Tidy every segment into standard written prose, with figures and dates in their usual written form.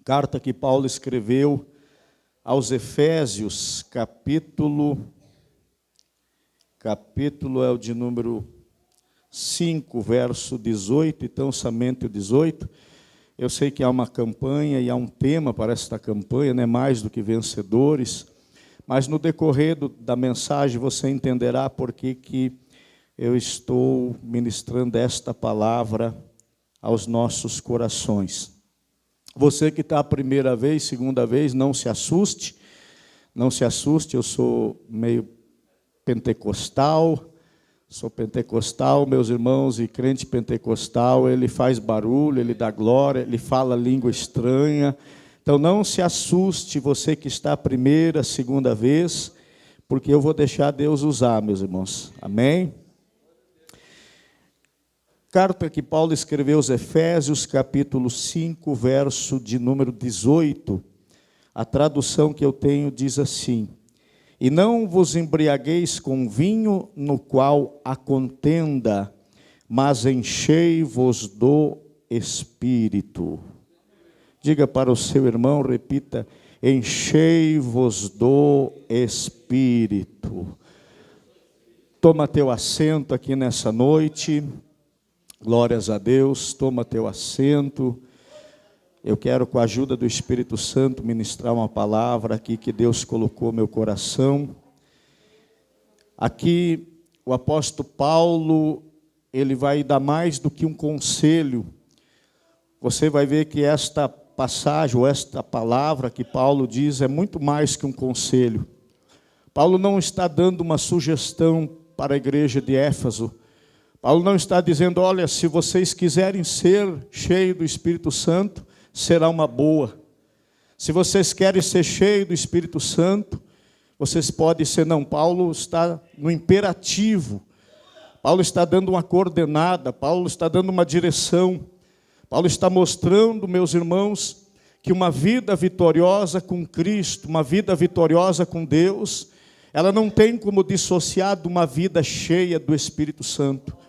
Carta que Paulo escreveu aos Efésios, capítulo é o de número 5, verso 18, então somente o 18. Eu sei que há uma campanha e há um tema para esta campanha, né? Mais do que vencedores, mas no decorrer da mensagem você entenderá por que eu estou ministrando esta palavra aos nossos corações. Você que está a primeira vez, segunda vez, não se assuste, eu sou meio pentecostal, meus irmãos, e crente pentecostal, ele faz barulho, ele dá glória, ele fala língua estranha. Então não se assuste, você que está a primeira, segunda vez, porque eu vou deixar Deus usar, meus irmãos. Amém? Carta que Paulo escreveu aos Efésios, capítulo 5, verso de número 18. A tradução que eu tenho diz assim: E não vos embriagueis com vinho no qual há contenda, mas enchei-vos do Espírito. Diga para o seu irmão, repita: enchei-vos do Espírito. Toma teu assento aqui nessa noite. Glórias a Deus, toma teu assento. Eu quero, com a ajuda do Espírito Santo, ministrar uma palavra aqui que Deus colocou no meu coração. Aqui, o apóstolo Paulo, ele vai dar mais do que um conselho. Você vai ver que esta passagem, ou esta palavra que Paulo diz, é muito mais que um conselho. Paulo não está dando uma sugestão para a igreja de Éfeso. Paulo não está dizendo, olha, se vocês quiserem ser cheios do Espírito Santo, será uma boa. Se vocês querem ser cheios do Espírito Santo, vocês podem ser. Não, Paulo está no imperativo. Paulo está dando uma coordenada, Paulo está dando uma direção. Paulo está mostrando, meus irmãos, que uma vida vitoriosa com Cristo, uma vida vitoriosa com Deus, ela não tem como dissociar de uma vida cheia do Espírito Santo.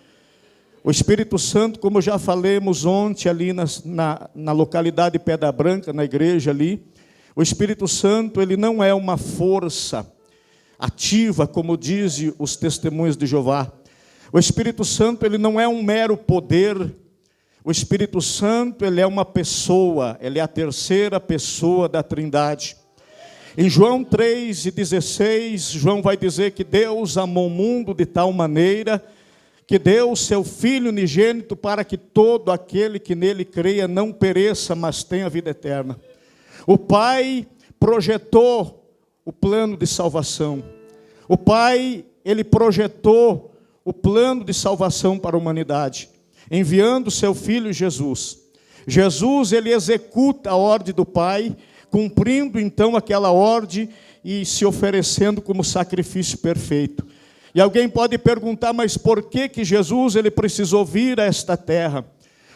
O Espírito Santo, como já falamos ontem ali na localidade de Pedra Branca, na igreja ali, o Espírito Santo, ele não é uma força ativa, como dizem os testemunhos de Jeová. O Espírito Santo, ele não é um mero poder. O Espírito Santo, ele é uma pessoa, ele é a terceira pessoa da Trindade. Em João 3,16, João vai dizer que Deus amou o mundo de tal maneira que deu o seu Filho unigênito para que todo aquele que nele creia não pereça, mas tenha vida eterna. O Pai projetou o plano de salvação. O Pai, ele projetou o plano de salvação para a humanidade, enviando o seu Filho Jesus. Jesus, ele executa a ordem do Pai, cumprindo então aquela ordem e se oferecendo como sacrifício perfeito. E alguém pode perguntar, mas por que Jesus ele precisou vir a esta terra?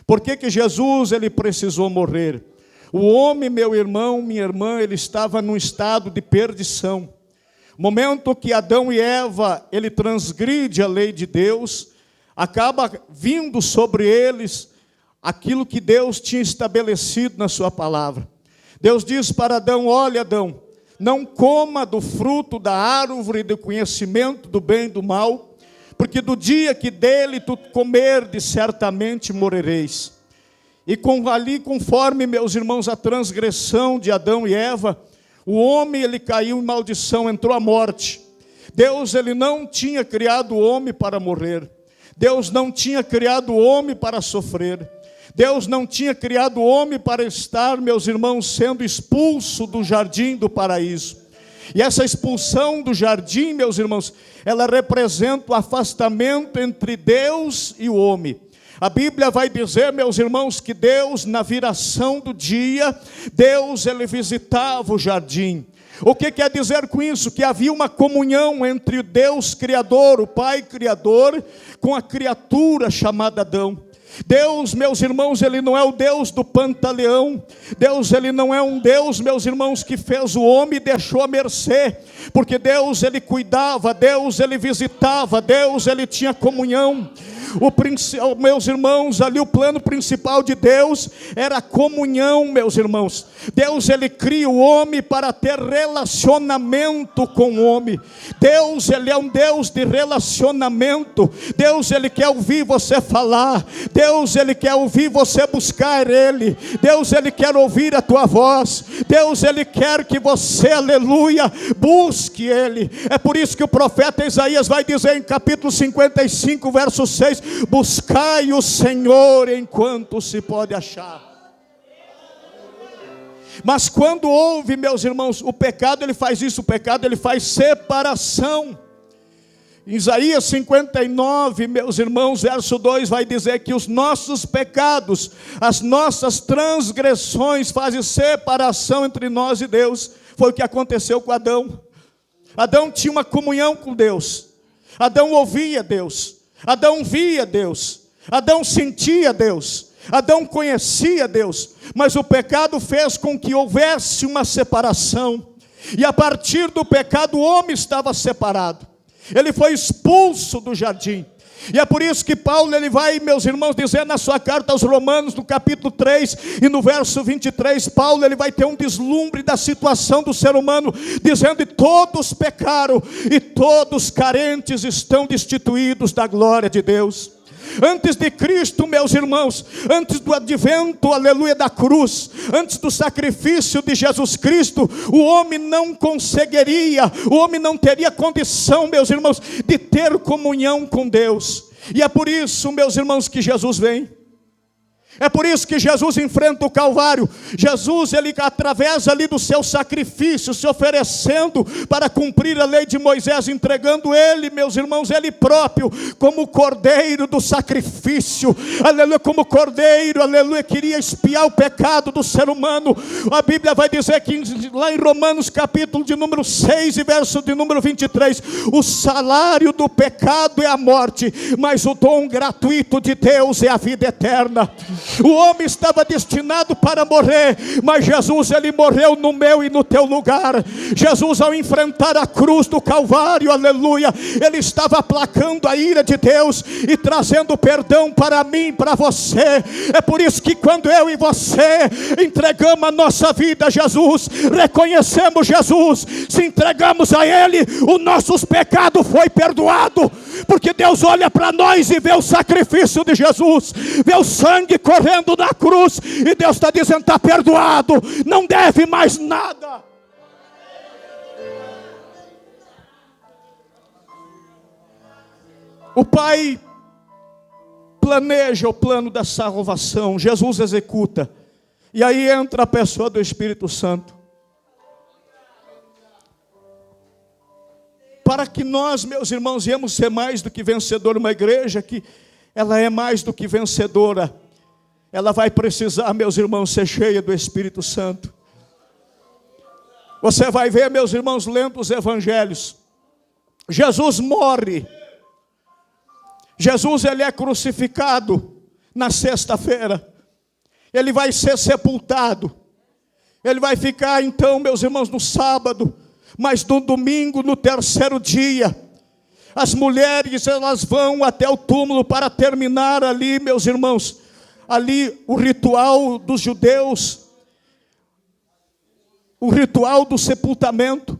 Por que Jesus ele precisou morrer? O homem, meu irmão, minha irmã, ele estava num estado de perdição. No momento que Adão e Eva, ele transgride a lei de Deus, acaba vindo sobre eles aquilo que Deus tinha estabelecido na sua palavra. Deus diz para Adão, olha Adão, não coma do fruto da árvore do conhecimento do bem e do mal, porque do dia que dele tu comerdes, certamente morrereis. E ali, conforme, meus irmãos, a transgressão de Adão e Eva, o homem, ele caiu em maldição, entrou a morte. Deus, ele não tinha criado o homem para morrer. Deus não tinha criado o homem para sofrer. Deus não tinha criado o homem para estar, meus irmãos, sendo expulso do jardim do paraíso. E essa expulsão do jardim, meus irmãos, ela representa o afastamento entre Deus e o homem. A Bíblia vai dizer, meus irmãos, que Deus, na viração do dia, Deus, ele visitava o jardim. O que quer dizer com isso? Que havia uma comunhão entre o Deus Criador, o Pai Criador, com a criatura chamada Adão. Deus, meus irmãos, ele não é o Deus do Pantaleão. Deus, ele não é um Deus, meus irmãos, que fez o homem e deixou à mercê. Porque Deus, ele cuidava, Deus, ele visitava, Deus, ele tinha comunhão. Meus irmãos, ali o plano principal de Deus era a comunhão, meus irmãos. Deus, ele cria o homem para ter relacionamento com o homem. Deus, ele é um Deus de relacionamento. Deus, ele quer ouvir você falar. Deus, ele quer ouvir você buscar ele. Deus, ele quer ouvir a tua voz. Deus, ele quer que você, aleluia, busque ele. É por isso que o profeta Isaías vai dizer em capítulo 55, verso 6: buscai o Senhor enquanto se pode achar. Mas quando houve, meus irmãos, o pecado, ele faz isso, o pecado ele faz separação. Em Isaías 59, meus irmãos, verso 2 vai dizer que os nossos pecados, as nossas transgressões fazem separação entre nós e Deus. Foi o que aconteceu com Adão. Adão tinha uma comunhão com Deus. Adão ouvia Deus. Adão via Deus. Adão sentia Deus. Adão conhecia Deus. Mas o pecado fez com que houvesse uma separação. E a partir do pecado o homem estava separado. Ele foi expulso do jardim. E é por isso que Paulo, ele vai, meus irmãos, dizer na sua carta aos Romanos, no capítulo 3 e no verso 23, Paulo, ele vai ter um deslumbre da situação do ser humano, dizendo: e todos pecaram, e todos carentes estão destituídos da glória de Deus. Antes de Cristo, meus irmãos, antes do advento, aleluia, da cruz, antes do sacrifício de Jesus Cristo, o homem não conseguiria, o homem não teria condição, meus irmãos, de ter comunhão com Deus. E é por isso, meus irmãos, que Jesus vem. É por isso que Jesus enfrenta o Calvário. Jesus, ele através ali do seu sacrifício, se oferecendo para cumprir a lei de Moisés, entregando ele, meus irmãos, ele próprio, como cordeiro do sacrifício, aleluia, como cordeiro, aleluia, queria expiar o pecado do ser humano. A Bíblia vai dizer que lá em Romanos capítulo de número 6 e verso de número 23, o salário do pecado é a morte, mas o dom gratuito de Deus é a vida eterna. O homem estava destinado para morrer, mas Jesus, ele morreu no meu e no teu lugar. Jesus, ao enfrentar a cruz do Calvário, aleluia, ele estava aplacando a ira de Deus e trazendo perdão para mim, para você. É por isso que quando eu e você entregamos a nossa vida a Jesus, reconhecemos Jesus, se entregamos a ele, os nossos pecados foi perdoado, porque Deus olha para nós e vê o sacrifício de Jesus, vê o sangue correndo na cruz, e Deus está dizendo: está perdoado, não deve mais nada. O Pai planeja o plano da salvação, Jesus executa, e aí entra a pessoa do Espírito Santo. Para que nós, meus irmãos, viemos ser mais do que vencedor, uma igreja que ela é mais do que vencedora, ela vai precisar, meus irmãos, ser cheia do Espírito Santo. Você vai ver, meus irmãos, lendo os evangelhos, Jesus morre. Jesus, ele é crucificado na sexta-feira. Ele vai ser sepultado. Ele vai ficar então, meus irmãos, no sábado. Mas no domingo, no terceiro dia, as mulheres, elas vão até o túmulo para terminar ali, meus irmãos, ali o ritual dos judeus, o ritual do sepultamento.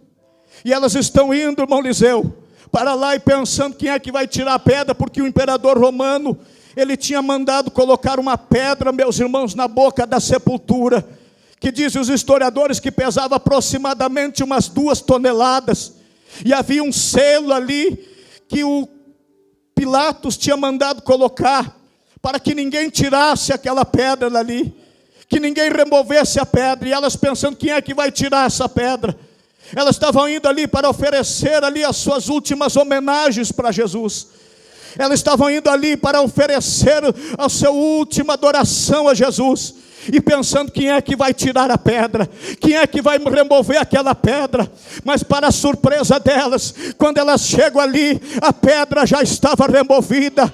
E elas estão indo, irmão Liseu, para lá e pensando quem é que vai tirar a pedra, porque o imperador romano, ele tinha mandado colocar uma pedra, meus irmãos, na boca da sepultura, que dizem os historiadores que pesava aproximadamente umas 2 toneladas, e havia um selo ali, que o Pilatos tinha mandado colocar, para que ninguém tirasse aquela pedra dali, que ninguém removesse a pedra, e elas pensando quem é que vai tirar essa pedra. Elas estavam indo ali para oferecer ali as suas últimas homenagens para Jesus. Elas estavam indo ali para oferecer a sua última adoração a Jesus. E pensando quem é que vai tirar a pedra, quem é que vai remover aquela pedra. Mas para a surpresa delas, quando elas chegam ali, a pedra já estava removida.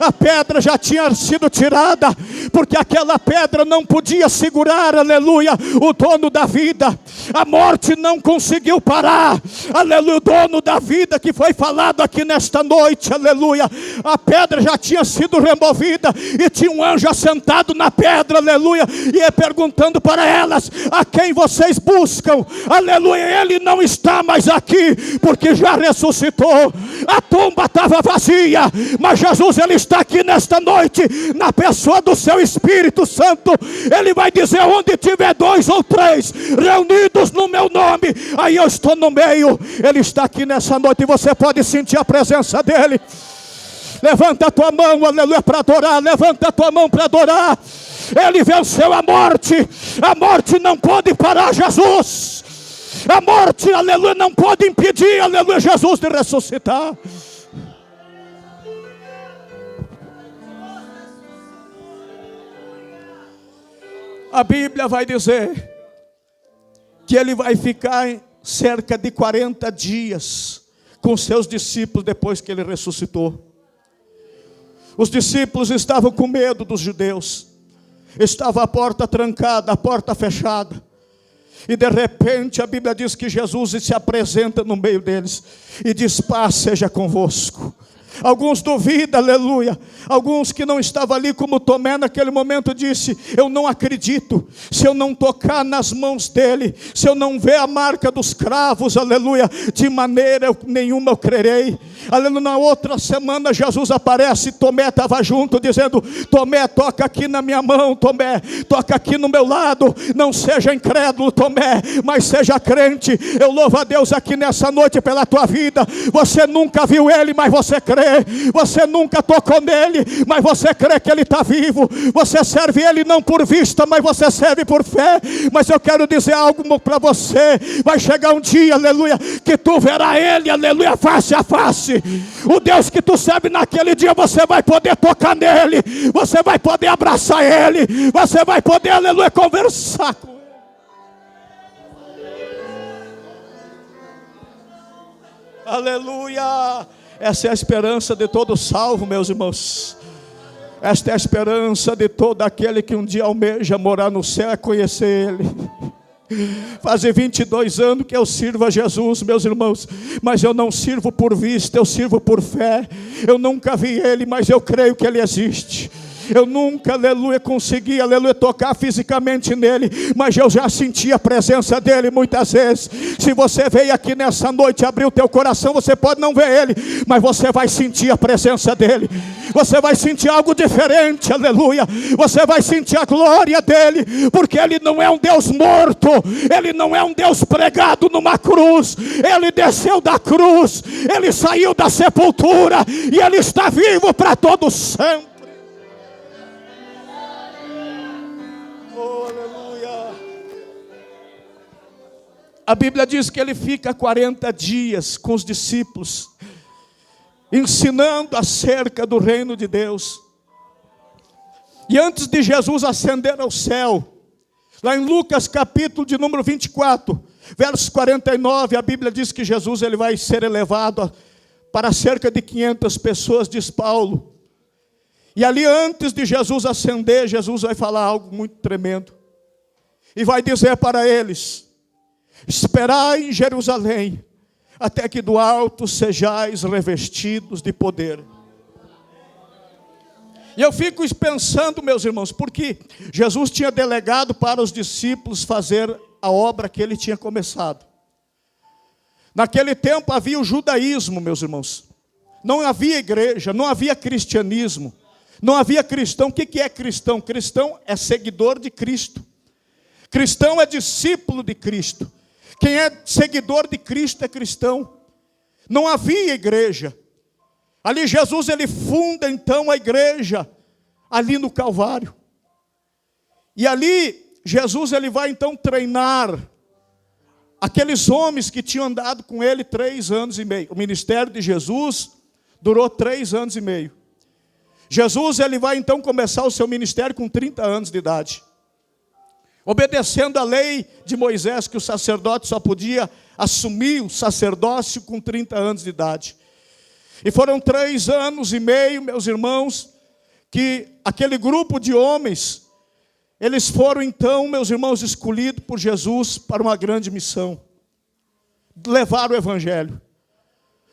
A pedra já tinha sido tirada, porque aquela pedra não podia segurar, aleluia, o dono da vida. A morte não conseguiu parar, aleluia, o dono da vida que foi falado aqui nesta noite, aleluia. A pedra já tinha sido removida e tinha um anjo assentado na pedra, aleluia, e ia perguntando para elas: a quem vocês buscam? Aleluia, ele não está mais aqui, porque já ressuscitou. A tumba estava vazia, mas Jesus, ele está aqui nesta noite, na pessoa do seu Espírito Santo. Ele vai dizer: onde tiver 2 ou 3 reunidos no meu nome, aí eu estou no meio. Ele está aqui nessa noite e você pode sentir a presença dele. Levanta a tua mão, aleluia, para adorar. Levanta a tua mão para adorar. Ele venceu a morte. A morte não pode parar Jesus. A morte, aleluia, não pode impedir, aleluia, Jesus de ressuscitar. A Bíblia vai dizer que ele vai ficar cerca de 40 dias com seus discípulos depois que ele ressuscitou. Os discípulos estavam com medo dos judeus. Estava a porta trancada, a porta fechada. E de repente a Bíblia diz que Jesus se apresenta no meio deles e diz: paz seja convosco. Alguns duvidam, aleluia. Alguns que não estavam ali, como Tomé naquele momento, disse: eu não acredito, se eu não tocar nas mãos dele, se eu não ver a marca dos cravos, aleluia, de maneira nenhuma eu crerei. Aleluia. Na outra semana Jesus aparece, Tomé estava junto, dizendo: Tomé, toca aqui na minha mão, Tomé, toca aqui no meu lado. Não seja incrédulo, Tomé, mas seja crente. Eu louvo a Deus aqui nessa noite pela tua vida. Você nunca viu ele, mas você crê. Você nunca tocou nele, mas você crê que ele está vivo. Você serve ele não por vista, mas você serve por fé. Mas eu quero dizer algo para você: vai chegar um dia, aleluia, que tu verás ele, aleluia, face a face. O Deus que tu serve naquele dia, você vai poder tocar nele, você vai poder abraçar ele, você vai poder, aleluia, conversar com ele. Aleluia. Essa é a esperança de todo salvo, meus irmãos. Esta é a esperança de todo aquele que um dia almeja morar no céu, é conhecer ele. Faz 22 anos que eu sirvo a Jesus, meus irmãos, mas eu não sirvo por vista, eu sirvo por fé. Eu nunca vi ele, mas eu creio que ele existe. Eu nunca, aleluia, consegui, aleluia, tocar fisicamente nele, mas eu já senti a presença dele muitas vezes. Se você veio aqui nessa noite abrir o teu coração, você pode não ver ele, mas você vai sentir a presença dele. Você vai sentir algo diferente, aleluia. Você vai sentir a glória dele, porque ele não é um Deus morto, ele não é um Deus pregado numa cruz. Ele desceu da cruz, ele saiu da sepultura e ele está vivo para todo sempre. A Bíblia diz que ele fica 40 dias com os discípulos, ensinando acerca do reino de Deus. E antes de Jesus ascender ao céu, lá em Lucas capítulo de número 24, verso 49, a Bíblia diz que Jesus ele vai ser elevado para cerca de 500 pessoas, diz Paulo. E ali antes de Jesus ascender, Jesus vai falar algo muito tremendo. E vai dizer para eles: esperai em Jerusalém, até que do alto sejais revestidos de poder. E eu fico pensando, meus irmãos, porque Jesus tinha delegado para os discípulos fazer a obra que ele tinha começado. Naquele tempo havia o judaísmo, meus irmãos. Não havia igreja, não havia cristianismo, não havia cristão. O que é cristão? Cristão é seguidor de Cristo. Cristão é discípulo de Cristo. Quem é seguidor de Cristo é cristão. Não havia igreja. Ali Jesus ele funda então a igreja, ali no Calvário. E ali Jesus ele vai então treinar aqueles homens que tinham andado com ele 3 anos e meio. O ministério de Jesus durou 3 anos e meio. Jesus ele vai então começar o seu ministério com 30 anos de idade, obedecendo a lei de Moisés, que o sacerdote só podia assumir o sacerdócio com 30 anos de idade. E foram 3 anos e meio, meus irmãos, que aquele grupo de homens, eles foram então, meus irmãos, escolhidos por Jesus para uma grande missão. Levar o evangelho,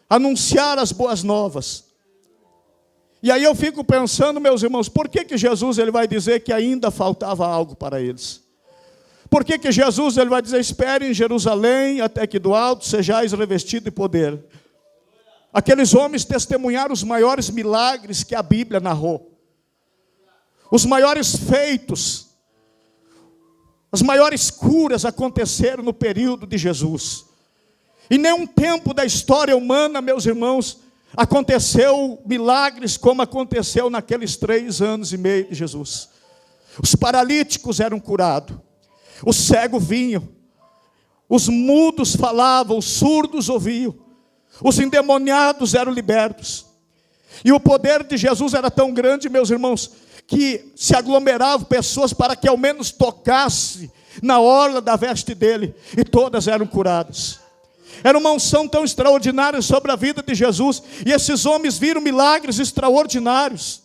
anunciar as boas novas. E aí eu fico pensando, meus irmãos, por que Jesus ele vai dizer que ainda faltava algo para eles? Por que Jesus ele vai dizer, espere em Jerusalém até que do alto sejais revestido de poder? Aqueles homens testemunharam os maiores milagres que a Bíblia narrou. Os maiores feitos, as maiores curas aconteceram no período de Jesus. Em nenhum tempo da história humana, meus irmãos, aconteceu milagres como aconteceu naqueles 3 anos e meio de Jesus. Os paralíticos eram curados, os cegos vinham, os mudos falavam, os surdos ouviam, os endemoniados eram libertos. E o poder de Jesus era tão grande, meus irmãos, que se aglomeravam pessoas para que ao menos tocasse na orla da veste dele, e todas eram curadas. Era uma unção tão extraordinária sobre a vida de Jesus, e esses homens viram milagres extraordinários.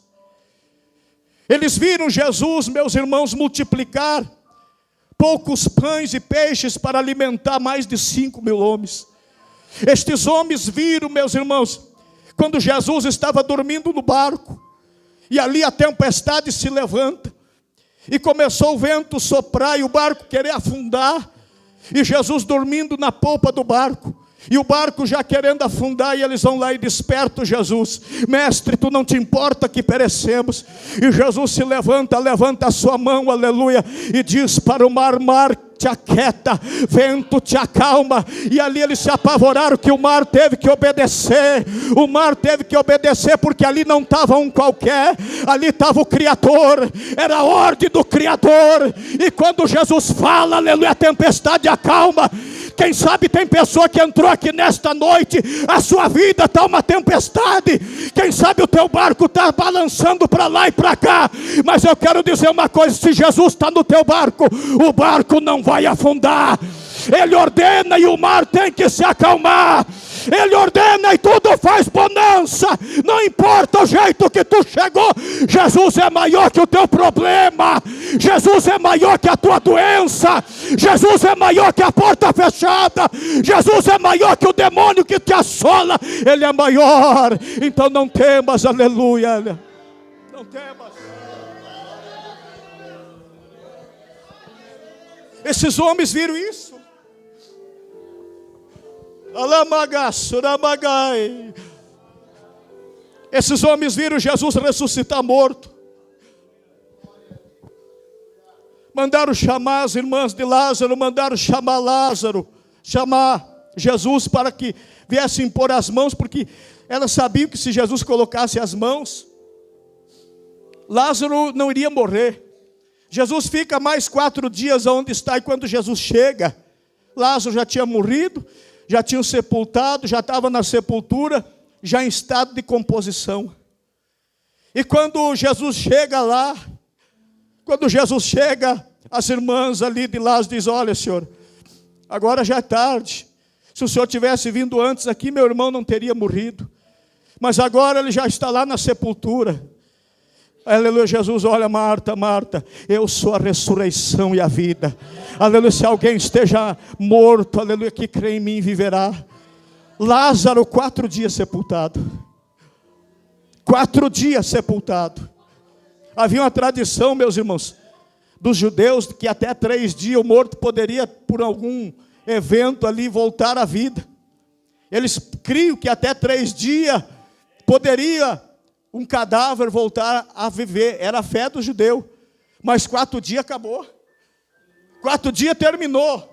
Eles viram Jesus, meus irmãos, multiplicar poucos pães e peixes para alimentar mais de 5.000 homens. Estes homens viram, meus irmãos, quando Jesus estava dormindo no barco, e ali a tempestade se levanta, e começou o vento soprar, e o barco querer afundar, e Jesus dormindo na polpa do barco, e o barco já querendo afundar, e eles vão lá e despertam Jesus. Mestre, tu não te importa que perecemos? E Jesus se levanta a sua mão, aleluia, e diz para o mar, mar, te aquieta, vento te acalma. E ali eles se apavoraram que o mar teve que obedecer. O mar teve que obedecer, porque ali não estava um qualquer, ali estava o Criador, era a ordem do Criador. E quando Jesus fala, aleluia, a tempestade acalma. Quem sabe tem pessoa que entrou aqui nesta noite, a sua vida está uma tempestade. Quem sabe o teu barco está balançando para lá e para cá. Mas eu quero dizer uma coisa, se Jesus está no teu barco, o barco não vai afundar. Ele ordena e o mar tem que se acalmar. Ele ordena e tudo faz bonança. Não importa o jeito que tu chegou, Jesus é maior que o teu problema. Jesus é maior que a tua doença. Jesus é maior que a porta fechada. Jesus é maior que o demônio que te assola. Ele é maior. Então não temas, aleluia. Não temas. Esses homens viram isso. Esses homens viram Jesus ressuscitar morto. Mandaram chamar as irmãs de Lázaro, mandaram chamar Lázaro, chamar Jesus para que viessem impor as mãos, porque elas sabiam que se Jesus colocasse as mãos, Lázaro não iria morrer. Jesus fica mais 4 dias onde está, e quando Jesus chega, Lázaro já tinha morrido, já tinham sepultado, já estava na sepultura, já em estado de composição. E quando Jesus chega lá, as irmãs ali de Lázaro dizem, olha, Senhor, agora já é tarde. Se o Senhor tivesse vindo antes aqui, meu irmão não teria morrido. Mas agora ele já está lá na sepultura. Aleluia, Jesus, olha, Marta, Marta, eu sou a ressurreição e a vida. Aleluia, se alguém esteja morto, aleluia, que crê em mim viverá. Lázaro, 4 dias sepultado. 4 dias sepultado. Havia uma tradição, meus irmãos, dos judeus, que até 3 dias o morto poderia, por algum evento ali, voltar à vida. Eles criam que até 3 dias poderia um cadáver voltar a viver. Era a fé do judeu. Mas 4 dias acabou. 4 dias terminou.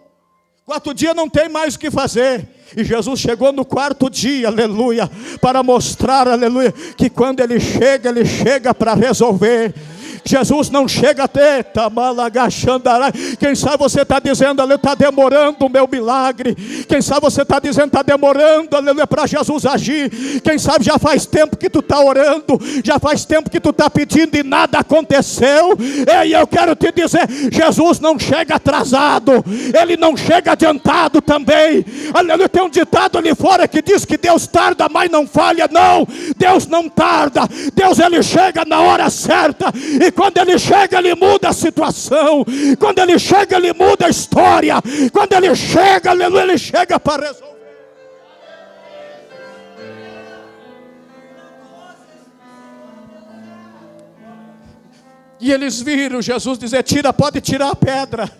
4 dias não tem mais o que fazer. E Jesus chegou no 4º dia, aleluia, para mostrar, aleluia, que quando Ele chega para resolver. Jesus não chega até Tamalagaxandarai. Quem sabe você está dizendo, aleluia, está demorando o meu milagre. Quem sabe você está dizendo, está demorando, aleluia, para Jesus agir. Quem sabe já faz tempo que tu está orando, já faz tempo que tu está pedindo e nada aconteceu. E eu quero te dizer, Jesus não chega atrasado, Ele não chega adiantado também. Aleluia, tem um ditado ali fora que diz que Deus tarda, mas não falha. Não, Deus não tarda. Deus, Ele chega na hora certa. E quando Ele chega, Ele muda a situação. Quando Ele chega, Ele muda a história. Quando Ele chega, aleluia, Ele chega para resolver. E eles viram Jesus dizer, pode tirar a pedra.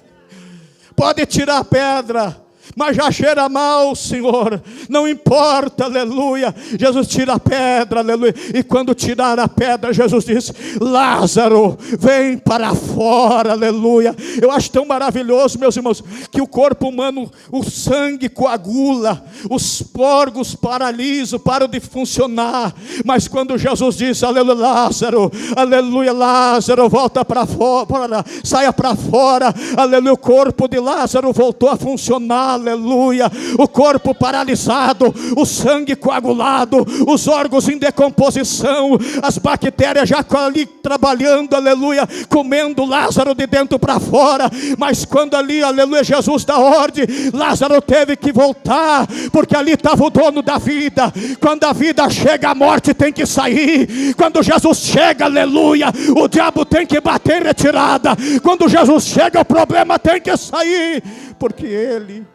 Pode tirar a pedra. Mas já cheira mal, Senhor. Não importa, aleluia. Jesus tira a pedra, aleluia. E quando tirar a pedra, Jesus disse, Lázaro, vem para fora, aleluia. Eu acho tão maravilhoso, meus irmãos, que o corpo humano, o sangue coagula, os órgãos paralisam, param de funcionar. Mas quando Jesus disse, aleluia, Lázaro, volta para fora, saia para fora, aleluia, o corpo de Lázaro voltou a funcionar. Aleluia, o corpo paralisado, o sangue coagulado, os órgãos em decomposição, as bactérias já ali trabalhando, aleluia, comendo Lázaro de dentro para fora. Mas quando ali, aleluia, Jesus dá ordem, Lázaro teve que voltar, porque ali estava o dono da vida. Quando a vida chega, a morte tem que sair. Quando Jesus chega, aleluia, o diabo tem que bater em retirada. Quando Jesus chega, o problema tem que sair, porque Ele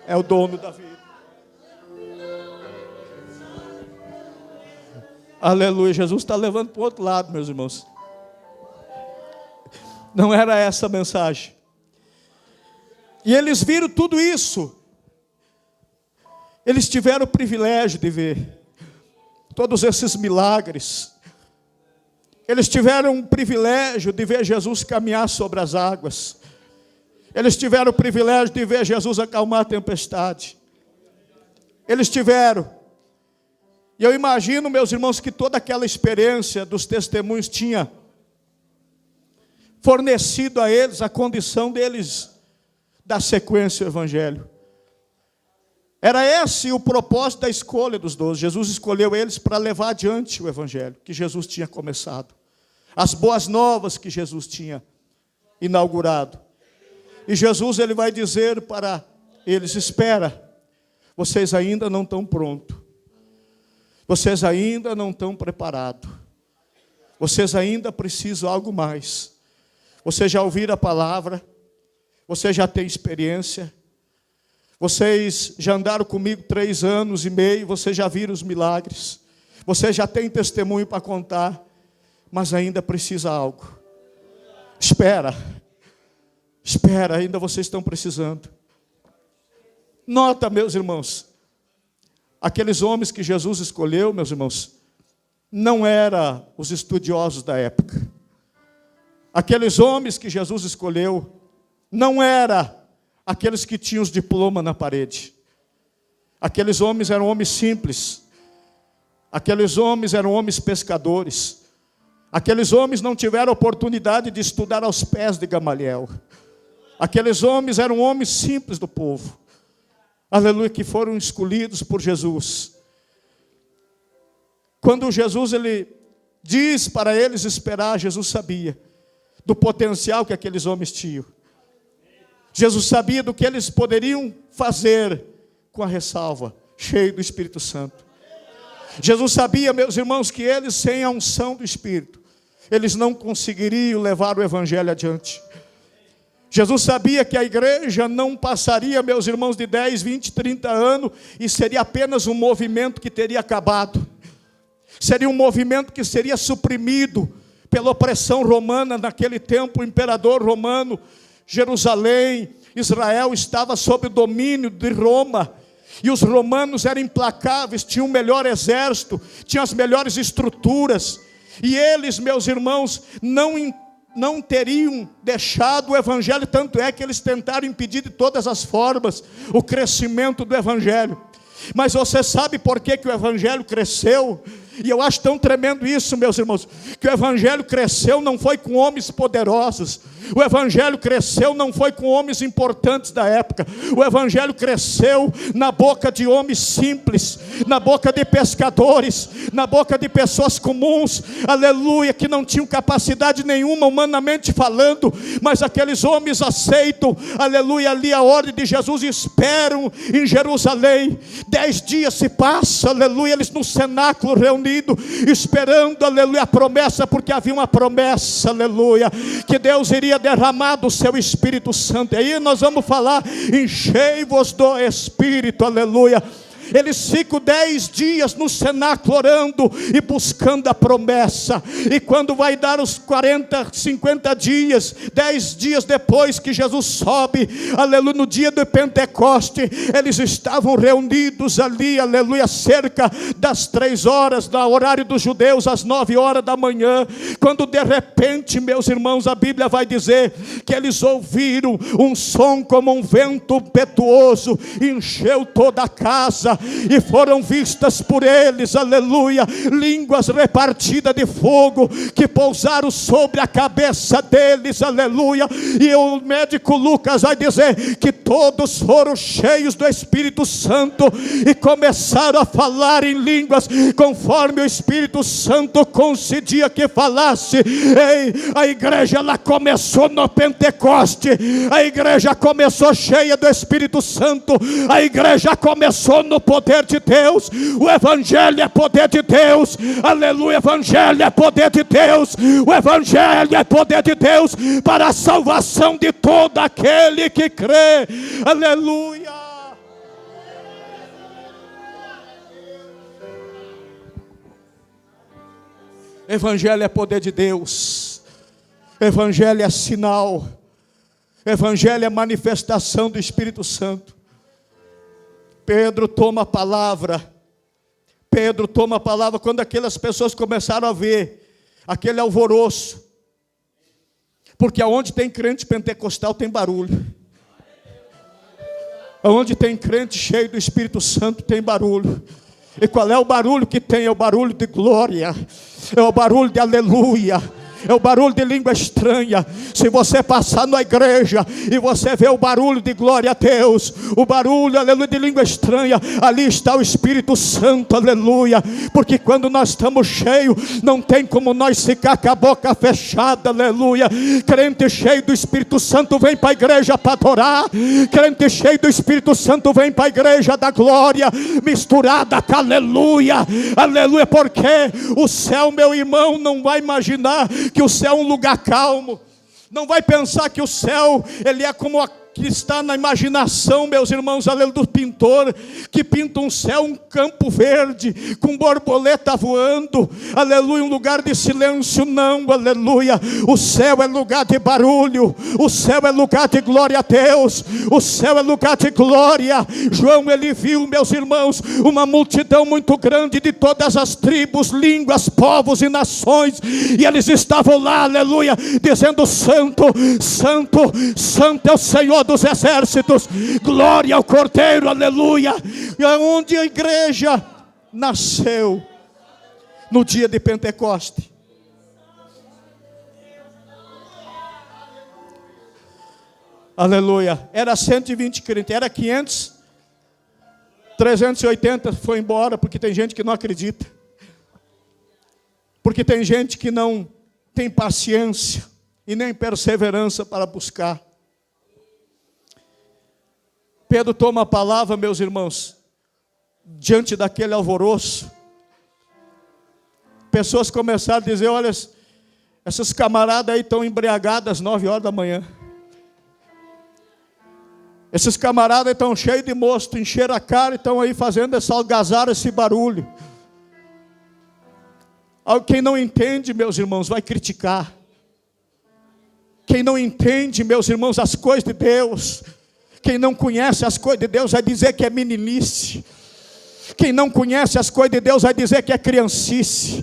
é o dono da vida. Aleluia, Jesus está levando para o outro lado, meus irmãos. Não era essa a mensagem. E eles viram tudo isso. Eles tiveram o privilégio de ver todos esses milagres. Eles tiveram o privilégio de ver Jesus caminhar sobre as águas. Eles tiveram o privilégio de ver Jesus acalmar a tempestade. Eles tiveram. E eu imagino, meus irmãos, que toda aquela experiência dos testemunhos tinha fornecido a eles a condição deles dar sequência ao Evangelho. Era esse o propósito da escolha dos 12. Jesus escolheu eles para levar adiante o Evangelho que Jesus tinha começado. As boas novas que Jesus tinha inaugurado. E Jesus, Ele vai dizer para eles, espera, vocês ainda não estão prontos. Vocês ainda não estão preparados. Vocês ainda precisam algo mais. Vocês já ouviram a palavra. Vocês já têm experiência. Vocês já andaram comigo 3 anos e meio. Vocês já viram os milagres. Vocês já têm testemunho para contar. Mas ainda precisa algo. Espera, ainda vocês estão precisando. Nota, meus irmãos, aqueles homens que Jesus escolheu, meus irmãos, não eram os estudiosos da época. Aqueles homens que Jesus escolheu, não eram aqueles que tinham os diplomas na parede. Aqueles homens eram homens simples. Aqueles homens eram homens pescadores. Aqueles homens não tiveram oportunidade de estudar aos pés de Gamaliel. Aqueles homens eram homens simples do povo. Aleluia, que foram escolhidos por Jesus. Quando Jesus, Ele diz para eles esperar, Jesus sabia do potencial que aqueles homens tinham. Jesus sabia do que eles poderiam fazer com a ressalva, cheio do Espírito Santo. Jesus sabia, meus irmãos, que eles, sem a unção do Espírito, eles não conseguiriam levar o Evangelho adiante. Jesus sabia que a igreja não passaria, meus irmãos, de 10, 20, 30 anos, e seria apenas um movimento que teria acabado. Seria um movimento que seria suprimido pela opressão romana naquele tempo, o imperador romano, Jerusalém, Israel estava sob o domínio de Roma. E os romanos eram implacáveis, tinham o melhor exército, tinham as melhores estruturas. E eles, meus irmãos, não teriam deixado o Evangelho, tanto é que eles tentaram impedir de todas as formas o crescimento do Evangelho. Mas você sabe por que o Evangelho cresceu? E eu acho tão tremendo isso, meus irmãos, que o evangelho cresceu não foi com homens poderosos, o evangelho cresceu não foi com homens importantes da época, o evangelho cresceu na boca de homens simples, na boca de pescadores, na boca de pessoas comuns, aleluia, que não tinham capacidade nenhuma humanamente falando, mas aqueles homens aceitam, aleluia, ali a ordem de Jesus e esperam em Jerusalém. 10 dias se passam, aleluia, eles no cenáculo reunidos, esperando, aleluia, a promessa, porque havia uma promessa, aleluia, que Deus iria derramar do seu Espírito Santo. E aí nós vamos falar: enchei-vos do Espírito, aleluia. Eles ficam 10 dias no cenáculo orando e buscando a promessa. E quando vai dar os 40, 50 dias, 10 dias depois que Jesus sobe, aleluia, no dia do Pentecoste, eles estavam reunidos ali, aleluia, cerca das 3 horas, no horário dos judeus, às 9 horas da manhã. Quando de repente, meus irmãos, a Bíblia vai dizer que eles ouviram um som como um vento impetuoso, encheu toda a casa. E foram vistas por eles, aleluia, línguas repartidas de fogo, que pousaram sobre a cabeça deles, aleluia. E o médico Lucas vai dizer que todos foram cheios do Espírito Santo e começaram a falar em línguas, conforme o Espírito Santo concedia que falasse. Ei, a igreja, ela começou no Pentecoste, a igreja começou cheia do Espírito Santo, a igreja começou no poder de Deus. O evangelho é poder de Deus, aleluia, evangelho é poder de Deus, o evangelho é poder de Deus para a salvação de todo aquele que crê, aleluia. Evangelho é poder de Deus, evangelho é sinal, evangelho é manifestação do Espírito Santo. Pedro toma a palavra, quando aquelas pessoas começaram a ver aquele alvoroço, porque aonde tem crente pentecostal tem barulho, aonde tem crente cheio do Espírito Santo tem barulho. E qual é o barulho que tem? É o barulho de glória, é o barulho de aleluia, é o barulho de língua estranha. Se você passar na igreja e você vê o barulho de glória a Deus, o barulho, aleluia, de língua estranha, ali está o Espírito Santo, aleluia. Porque quando nós estamos cheios, não tem como nós ficar com a boca fechada, aleluia. Crente cheio do Espírito Santo vem para a igreja para adorar, crente cheio do Espírito Santo vem para a igreja da glória, misturada com aleluia, aleluia. Porque o céu, meu irmão, não vai imaginar que o céu é um lugar calmo. Não vai pensar que o céu, ele é como que está na imaginação, meus irmãos, aleluia, do pintor, que pinta um céu, um campo verde, com borboleta voando, aleluia, um lugar de silêncio. Não, aleluia, o céu é lugar de barulho, o céu é lugar de glória a Deus, o céu é lugar de glória. João, ele viu, meus irmãos, uma multidão muito grande de todas as tribos, línguas, povos e nações, e eles estavam lá, aleluia, dizendo: santo, santo, santo é o Senhor dos exércitos, glória ao Cordeiro, aleluia. E aonde a igreja nasceu? No dia de Pentecoste. Aleluia. Era 120 crentes, era 500, 380 foi embora, porque tem gente que não acredita, porque tem gente que não tem paciência e nem perseverança para buscar. Pedro toma a palavra, meus irmãos, diante daquele alvoroço. Pessoas começaram a dizer: olha, essas camaradas aí estão embriagadas às 9 horas da manhã. Esses camaradas estão cheios de mosto, encheram a cara e estão aí fazendo essa algazarra, esse barulho. Quem não entende, meus irmãos, vai criticar. Quem não entende, meus irmãos, as coisas de Deus, quem não conhece as coisas de Deus vai dizer que é meninice. Quem não conhece as coisas de Deus vai dizer que é criancice.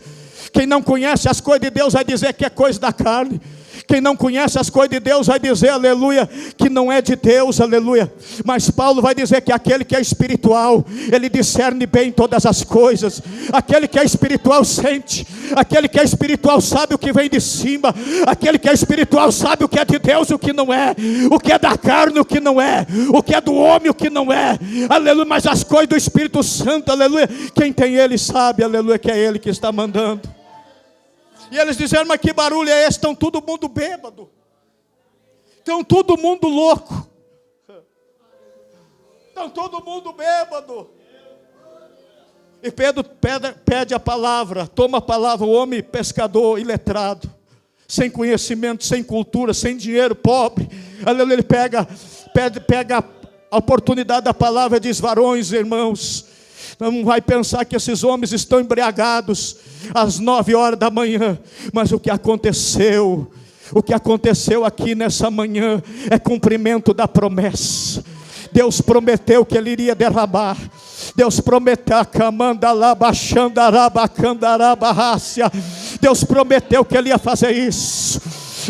Quem não conhece as coisas de Deus vai dizer que é coisa da carne. Quem não conhece as coisas de Deus vai dizer, aleluia, que não é de Deus, aleluia. Mas Paulo vai dizer que aquele que é espiritual, ele discerne bem todas as coisas. Aquele que é espiritual sente. Aquele que é espiritual sabe o que vem de cima. Aquele que é espiritual sabe o que é de Deus e o que não é. O que é da carne, o que não é. O que é do homem, o que não é. Aleluia, mas as coisas do Espírito Santo, aleluia. Quem tem ele sabe, aleluia, que é ele que está mandando. E eles disseram, mas que barulho é esse? Estão todo mundo bêbado. Estão todo mundo louco. Estão todo mundo bêbado. E Pedro pede a palavra, toma a palavra, o homem pescador, iletrado, sem conhecimento, sem cultura, sem dinheiro, pobre. Aleluia, ele pega a oportunidade da palavra e diz, varões, irmãos, não vai pensar que esses homens estão embriagados às 9 horas da manhã, mas o que aconteceu aqui nessa manhã é cumprimento da promessa. Deus prometeu que ele iria derramar. Deus prometeu, Deus prometeu que ele ia fazer isso.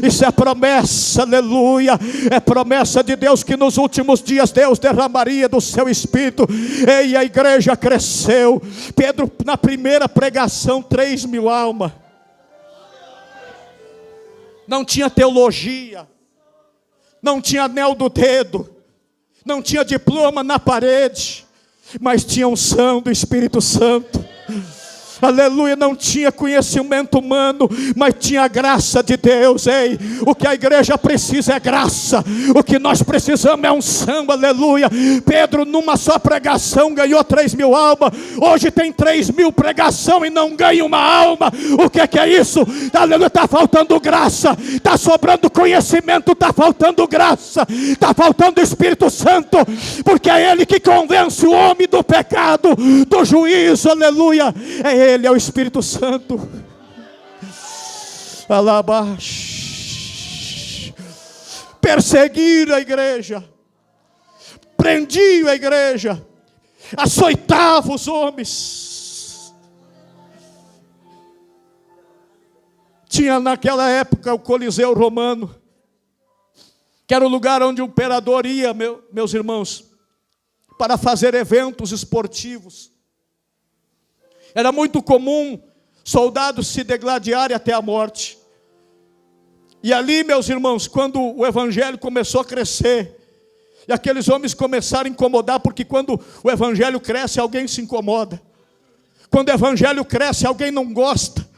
Isso é promessa, aleluia. É promessa de Deus que nos últimos dias Deus derramaria do seu Espírito. E a igreja cresceu. Pedro, na primeira pregação, 3.000 almas. Não tinha teologia, não tinha anel do dedo, não tinha diploma na parede, mas tinha unção do Espírito Santo. Aleluia, não tinha conhecimento humano, mas tinha a graça de Deus. Ei, o que a igreja precisa é graça. O que nós precisamos é unção, aleluia. Pedro numa só pregação ganhou 3.000 almas. Hoje tem 3.000 pregação e não ganha uma alma. O que é isso? Aleluia, está faltando graça, está sobrando conhecimento, está faltando graça, está faltando Espírito Santo, porque é Ele que convence o homem do pecado, do juízo, aleluia. É Ele, é o Espírito Santo. Alabash. Perseguir a igreja, prendiam a igreja, açoitavam os homens. Tinha naquela época o Coliseu Romano, que era o lugar onde o imperador ia, meus irmãos, para fazer eventos esportivos. Era muito comum soldados se degladiarem até a morte. E ali, meus irmãos, quando o evangelho começou a crescer, e aqueles homens começaram a incomodar, porque quando o evangelho cresce, alguém se incomoda. Quando o evangelho cresce, alguém não gosta.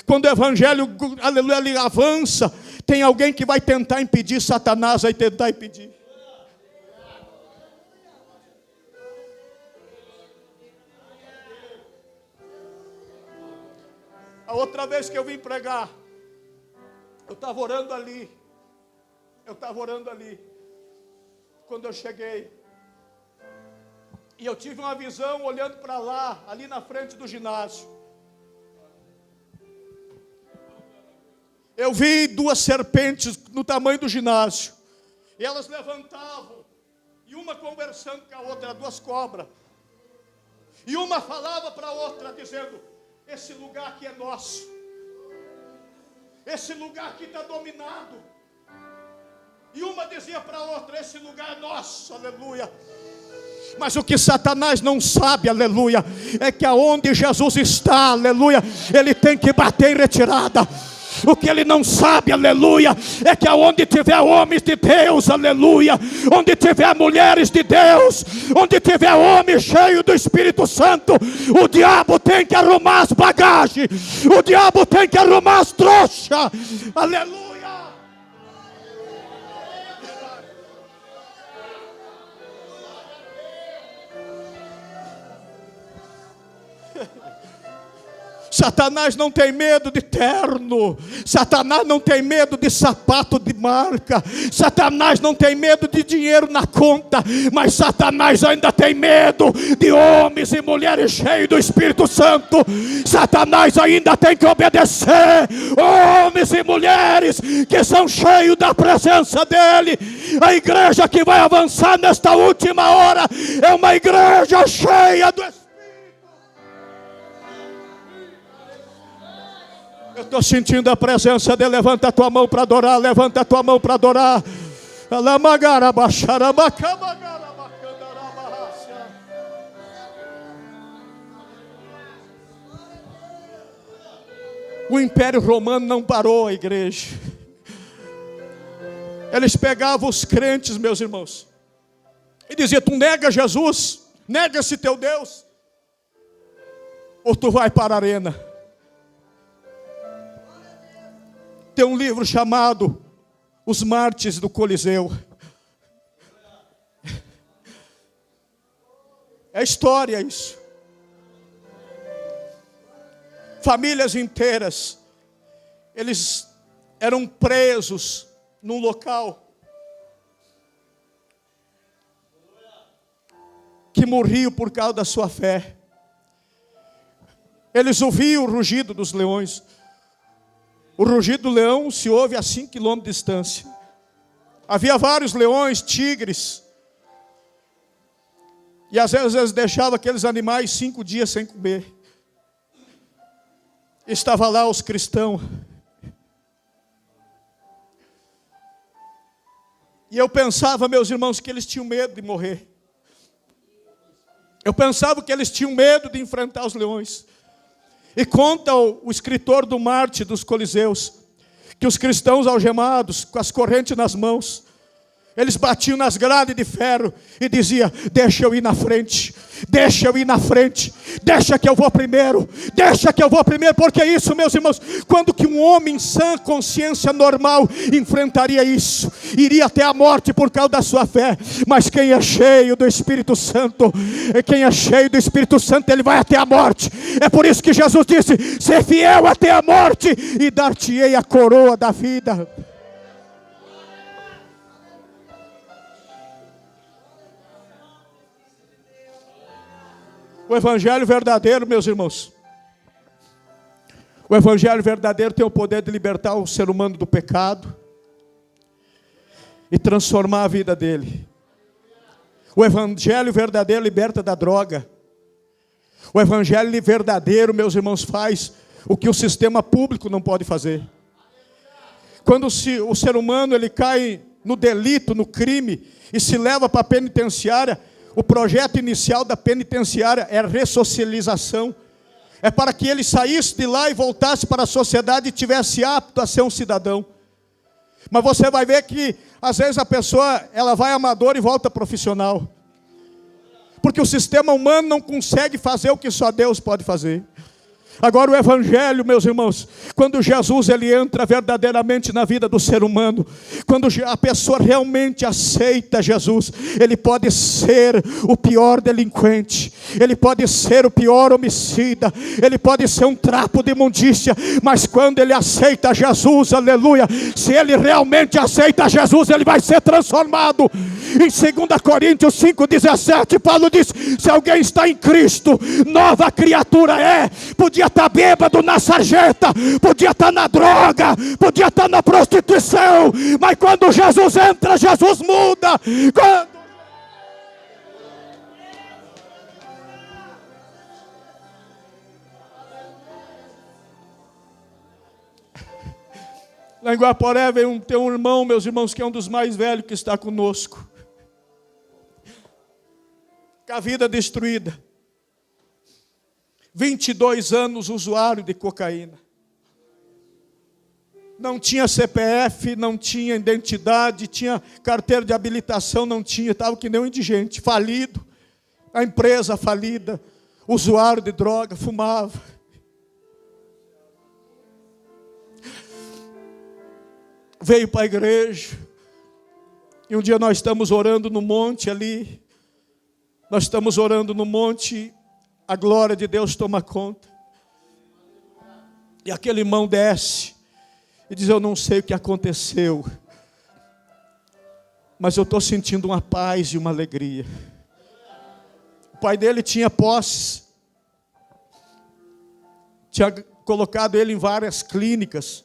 Quando o evangelho, aleluia, ele avança, tem alguém que vai tentar impedir. Satanás vai tentar impedir. A outra vez que eu vim pregar, eu estava orando ali. Quando eu cheguei. E eu tive uma visão olhando para lá, ali na frente do ginásio. Eu vi 2 serpentes no tamanho do ginásio. E elas levantavam. E uma conversando com a outra, 2 cobras. E uma falava para a outra, dizendo: esse lugar aqui é nosso. Esse lugar aqui está dominado. E uma dizia para a outra: esse lugar é nosso, aleluia. Mas o que Satanás não sabe, aleluia, é que aonde Jesus está, aleluia, ele tem que bater em retirada. O que ele não sabe, aleluia, é que aonde tiver homens de Deus, aleluia, onde tiver mulheres de Deus, onde tiver homem cheio do Espírito Santo, o diabo tem que arrumar as bagagens, o diabo tem que arrumar as trouxas, aleluia. Satanás não tem medo de terno. Satanás não tem medo de sapato de marca. Satanás não tem medo de dinheiro na conta. Mas Satanás ainda tem medo de homens e mulheres cheios do Espírito Santo. Satanás ainda tem que obedecer homens e mulheres que são cheios da presença dele. A igreja que vai avançar nesta última hora é uma igreja cheia do Espírito. Eu estou sentindo a presença dele. Levanta a tua mão para adorar. Levanta a tua mão para adorar. O Império Romano não parou a igreja. Eles pegavam os crentes, meus irmãos, e diziam: tu nega Jesus, nega esse teu Deus, ou tu vai para a arena. Tem um livro chamado Os Mártires do Coliseu. É história isso. Famílias inteiras, eles eram presos num local que morriam por causa da sua fé. Eles ouviam o rugido dos leões. O rugido do leão se ouve a 5 quilômetros de distância. Havia vários leões, tigres. E às vezes eles deixavam aqueles animais 5 dias sem comer. Estava lá os cristãos. E eu pensava, meus irmãos, que eles tinham medo de morrer. Eu pensava que eles tinham medo de enfrentar os leões. E conta o escritor do Mártir dos Coliseus, que os cristãos algemados, com as correntes nas mãos, eles batiam nas grades de ferro e diziam: deixa eu ir na frente, deixa eu ir na frente, deixa que eu vou primeiro, deixa que eu vou primeiro. Porque isso, meus irmãos, quando que um homem sã, consciência normal, enfrentaria isso? Iria até a morte por causa da sua fé. Mas quem é cheio do Espírito Santo, quem é cheio do Espírito Santo, ele vai até a morte. É por isso que Jesus disse: ser fiel até a morte e dar-te-ei a coroa da vida. O evangelho verdadeiro, meus irmãos, o evangelho verdadeiro tem o poder de libertar o ser humano do pecado e transformar a vida dele. O evangelho verdadeiro liberta da droga. O evangelho verdadeiro, meus irmãos, faz o que o sistema público não pode fazer. Quando o ser humano ele cai no delito, no crime, e se leva para a penitenciária, o projeto inicial da penitenciária é a ressocialização. É para que ele saísse de lá e voltasse para a sociedade e tivesse apto a ser um cidadão. Mas você vai ver que às vezes a pessoa ela vai amador e volta profissional. Porque o sistema humano não consegue fazer o que só Deus pode fazer. Agora o evangelho, meus irmãos, quando Jesus ele entra verdadeiramente na vida do ser humano, quando a pessoa realmente aceita Jesus, ele pode ser o pior delinquente, ele pode ser o pior homicida, ele pode ser um trapo de imundícia, mas quando ele aceita Jesus, aleluia, se ele realmente aceita Jesus, ele vai ser transformado. Em 2 Coríntios 5,17, Paulo diz: se alguém está em Cristo, nova criatura é. Podia estar bêbado na sarjeta, podia estar na droga, podia estar na prostituição, mas quando Jesus entra, Jesus muda. Lá em Guaporé tem um irmão, meus irmãos, que é um dos mais velhos que está conosco, com a vida destruída. 22 anos usuário de cocaína. Não tinha CPF, não tinha identidade, tinha carteira de habilitação, não tinha, estava que nem um indigente, falido, a empresa falida, usuário de droga, fumava. Veio para a igreja, e um dia nós estamos orando no monte ali, nós estamos orando no monte, a glória de Deus toma conta. E aquele irmão desce e diz: eu não sei o que aconteceu, mas eu estou sentindo uma paz e uma alegria. O pai dele tinha posses, tinha colocado ele em várias clínicas.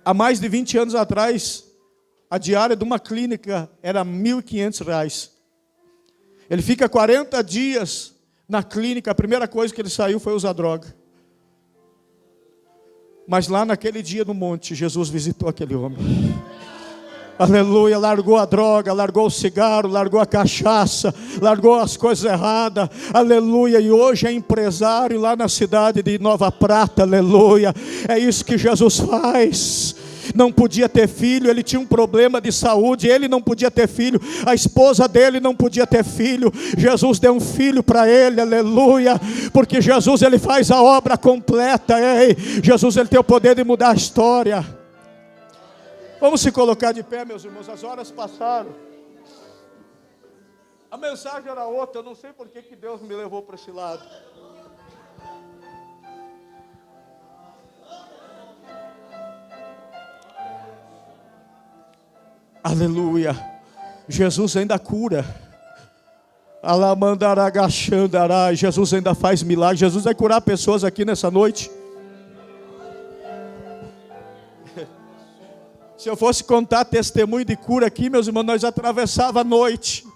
Há mais de 20 anos atrás, a diária de uma clínica era R$ 1.500. Ele fica 40 dias Na clínica, a primeira coisa que ele saiu foi usar droga. Mas lá naquele dia no monte, Jesus visitou aquele homem. Aleluia, largou a droga, largou o cigarro, largou a cachaça, largou as coisas erradas, aleluia, e hoje é empresário lá na cidade de Nova Prata, aleluia, é isso que Jesus faz. Não podia ter filho, ele tinha um problema de saúde, ele não podia ter filho, a esposa dele não podia ter filho, Jesus deu um filho para ele, aleluia, porque Jesus ele faz a obra completa, ei, Jesus ele tem o poder de mudar a história. Vamos se colocar de pé, meus irmãos, as horas passaram. A mensagem era outra, eu não sei por que Deus me levou para esse lado. Aleluia, Jesus ainda cura. Alamandaragachandará, Jesus ainda faz milagres. Jesus vai curar pessoas aqui nessa noite. Se eu fosse contar testemunho de cura aqui, meus irmãos, nós atravessava a noite.